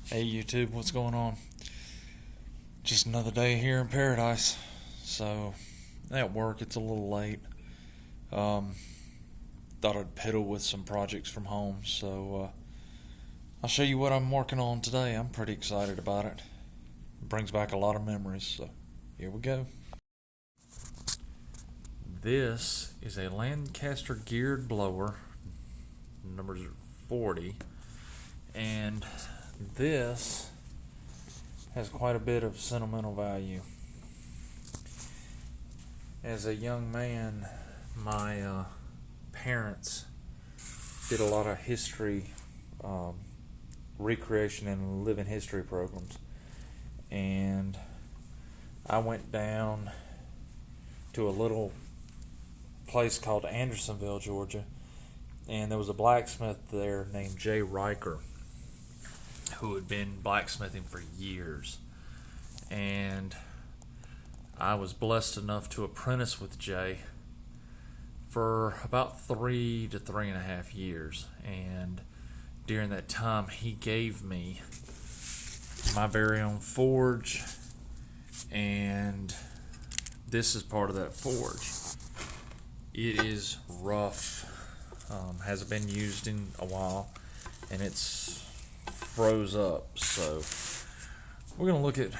Hey YouTube, what's going on? Just another day here in paradise. So, at work it's a little late. Um, Thought I'd piddle with some projects from home, so I'll show you what I'm working on today. I'm pretty excited about it. It brings back a lot of memories, so here we go. This is a Lancaster geared blower, number 40, and this has quite a bit of sentimental value. As a young man, my parents did a lot of history, recreation and living history programs, and I went down to a little place called Andersonville, Georgia, and there was a blacksmith there named Jay Riker who had been blacksmithing for years, and I was blessed enough to apprentice with Jay for about 3 to 3.5 years. And during that time, he gave me my very own forge, and this is part of that forge. It is rough, hasn't been used in a while, and it's froze up. So we're going to look at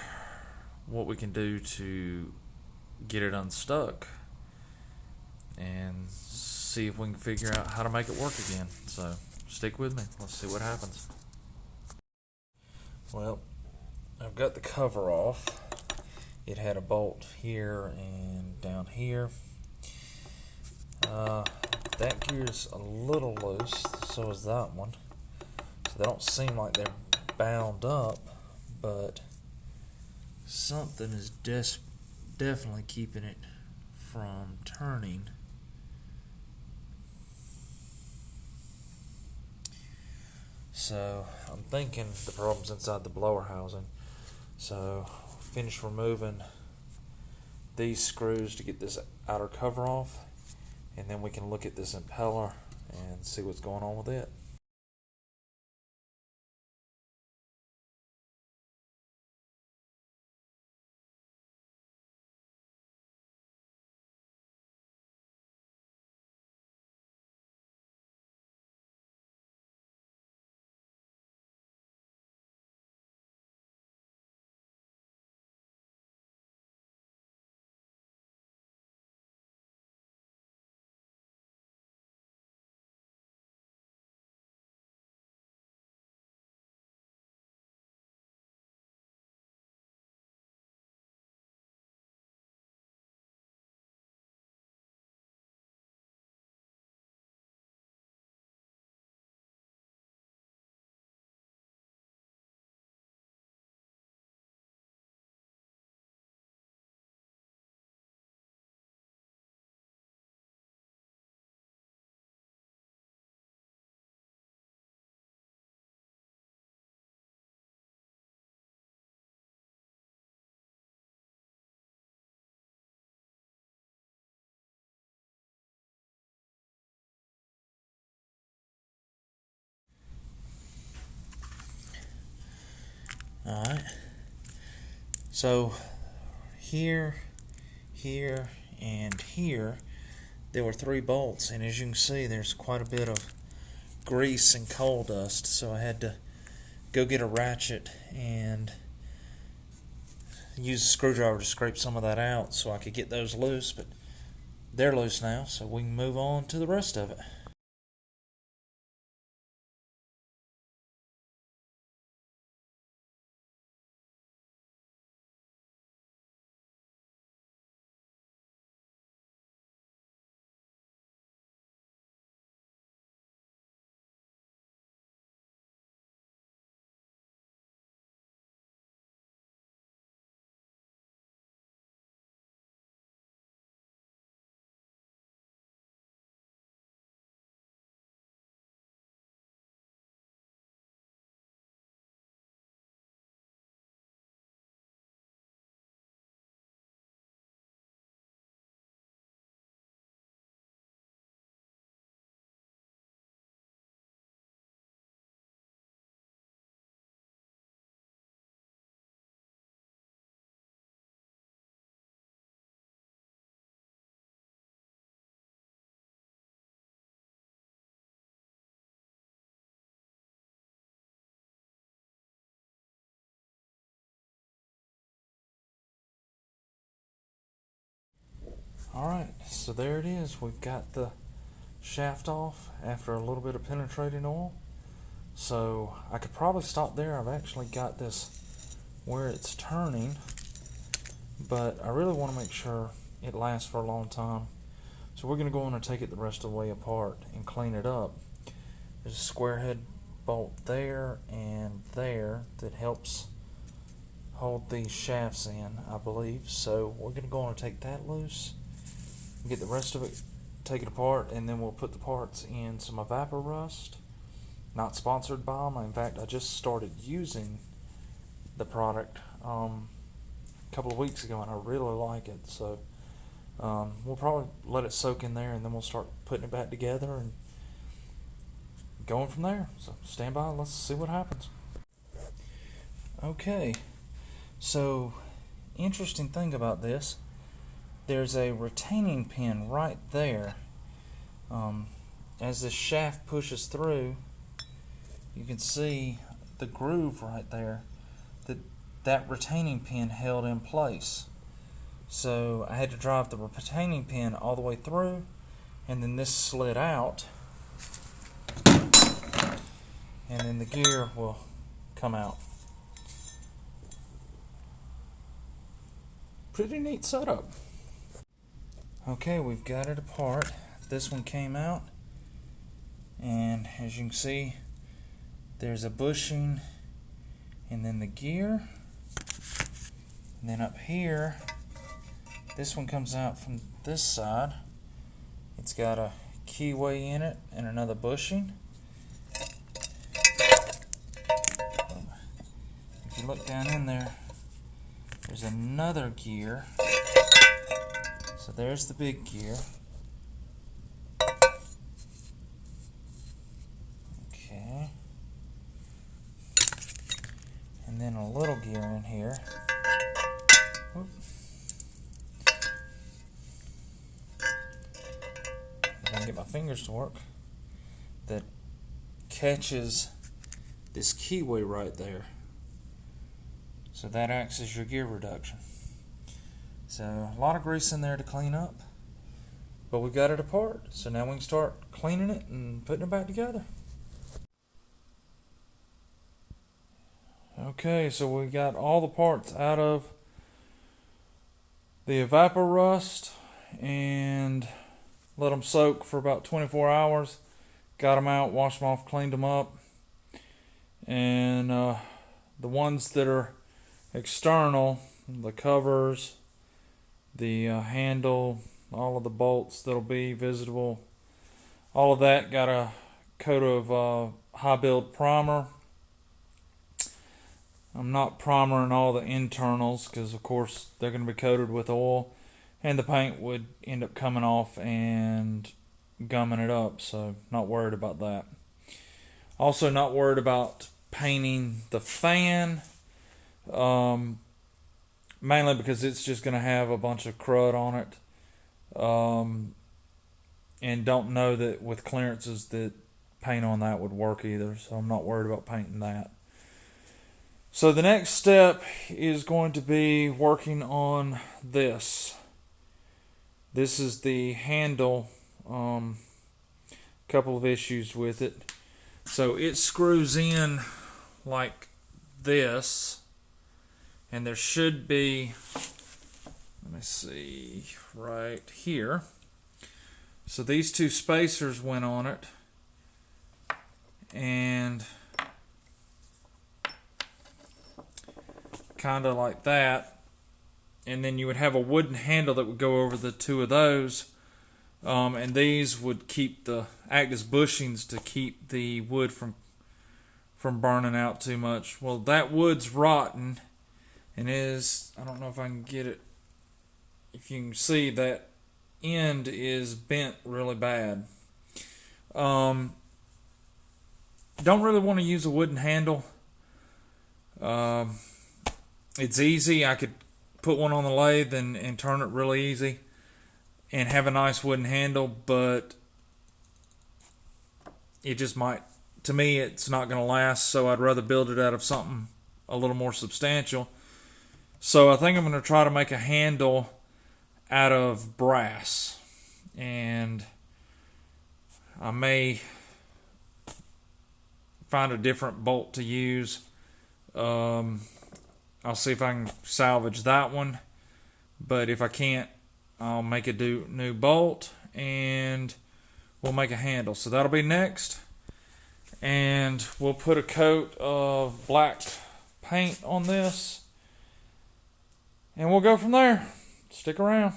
what we can do to get it unstuck and see if we can figure out how to make it work again. So stick with me. Let's see what happens. Well, I've got the cover off. It had a bolt here and down here. That gear's a little loose, so is that one. So they don't seem like they're bound up, but something is definitely keeping it from turning. So I'm thinking the problem's inside the blower housing. So finish removing these screws to get this outer cover off, and then we can look at this impeller and see what's going on with it. Alright, so here, and here, there were 3 bolts, and as you can see, there's quite a bit of grease and coal dust, so I had to go get a ratchet and use a screwdriver to scrape some of that out so I could get those loose, but they're loose now, so we can move on to the rest of it. Alright, so there it is. We've got the shaft off after a little bit of penetrating oil. So I could probably stop there. I've actually got this where it's turning, but I really want to make sure it lasts for a long time. So we're going to go on and take it the rest of the way apart and clean it up. There's a square head bolt there and there that helps hold these shafts in, I believe. So we're going to go on and take that loose, get the rest of it, take it apart, and then we'll put the parts in some Evapor Rust. Not sponsored by them. In fact, I just started using the product a couple of weeks ago, and I really like it. So we'll probably let it soak in there, and then we'll start putting it back together and going from there. So stand by, let's see what happens. Okay, so interesting thing about this, there's a retaining pin right there. As the shaft pushes through, you can see the groove right there that retaining pin held in place. So I had to drive the retaining pin all the way through, and then this slid out, and then the gear will come out. Pretty neat setup. Okay, we've got it apart. This one came out, and as you can see, there's a bushing and then the gear, and then up here this one comes out from this side. It's got a keyway in it and another bushing. If you look down in there, there's another gear. So there's the big gear. Okay. And then a little gear in here. Whoop. If I can get my fingers to work, that catches this keyway right there. So that acts as your gear reduction. So a lot of grease in there to clean up, but we got it apart. So now we can start cleaning it and putting it back together. Okay, so we got all the parts out of the Evapor Rust and let them soak for about 24 hours. Got them out, washed them off, cleaned them up. And the ones that are external, the covers, the handle, all of the bolts that'll be visible, all of that got a coat of high build primer. I'm not primering all the internals because of course they're going to be coated with oil, and the paint would end up coming off and gumming it up, so not worried about that. Also not worried about painting the fan, mainly because it's just going to have a bunch of crud on it, and don't know that with clearances that paint on that would work either, so I'm not worried about painting that. So the next step is going to be working on this. This is the handle. Couple of issues with it. So it screws in like this, and there should be, let me see, right here. So these two spacers went on it, and kind of like that, and then you would have a wooden handle that would go over the two of those, and these would act as bushings to keep the wood from burning out too much. Well, that wood's rotten, and I don't know if I can get it, if you can see that end is bent really bad. Don't really want to use a wooden handle. It's easy. I could put one on the lathe and turn it really easy and have a nice wooden handle, but it just might, to me, it's not going to last, so I'd rather build it out of something a little more substantial. So I think I'm going to try to make a handle out of brass, and I may find a different bolt to use. I'll see if I can salvage that one, but if I can't, I'll make a new bolt, and we'll make a handle. So that'll be next, and we'll put a coat of black paint on this, and we'll go from there. Stick around.